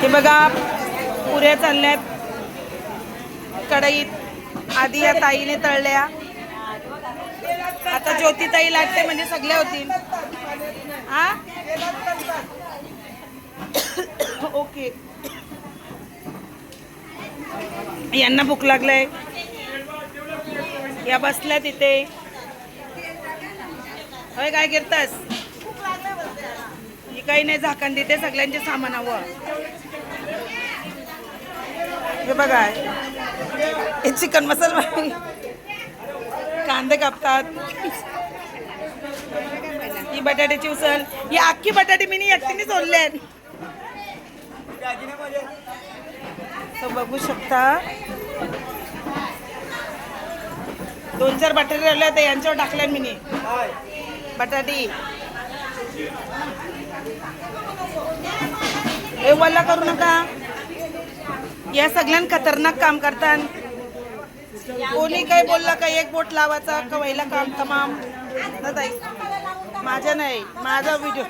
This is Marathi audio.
हे बघा पुऱ्या चालल्यात कढईत. आधी या ताईने तळल्या, आता ज्योती ताई लाटते म्हणजे सगळे होतील. हा ओके. यांना भूक लागलाय, या बसल्या तिथे. होय काय करतास? ही काही नाही, झाकण देते सगळ्यांचे सामान हवं. हे बघा हे चिकन मसाला, कांदे कापतात. ही बटाट्याची उसळ, ही अख्खी बटाटे मी एकटीने सोडले. तर बघू शकता 2-4 बटाटे राहिले होते, यांच्यावर टाकले मी बटाटी. हे वल्ला करू नका, या सगळ्यांना खतरनाक काम करतात. कोणी काही बोलला का एक बोट लावायचा का व्हायला काम तमाम ना ताई. माझा नाही, माझा व्हिडिओ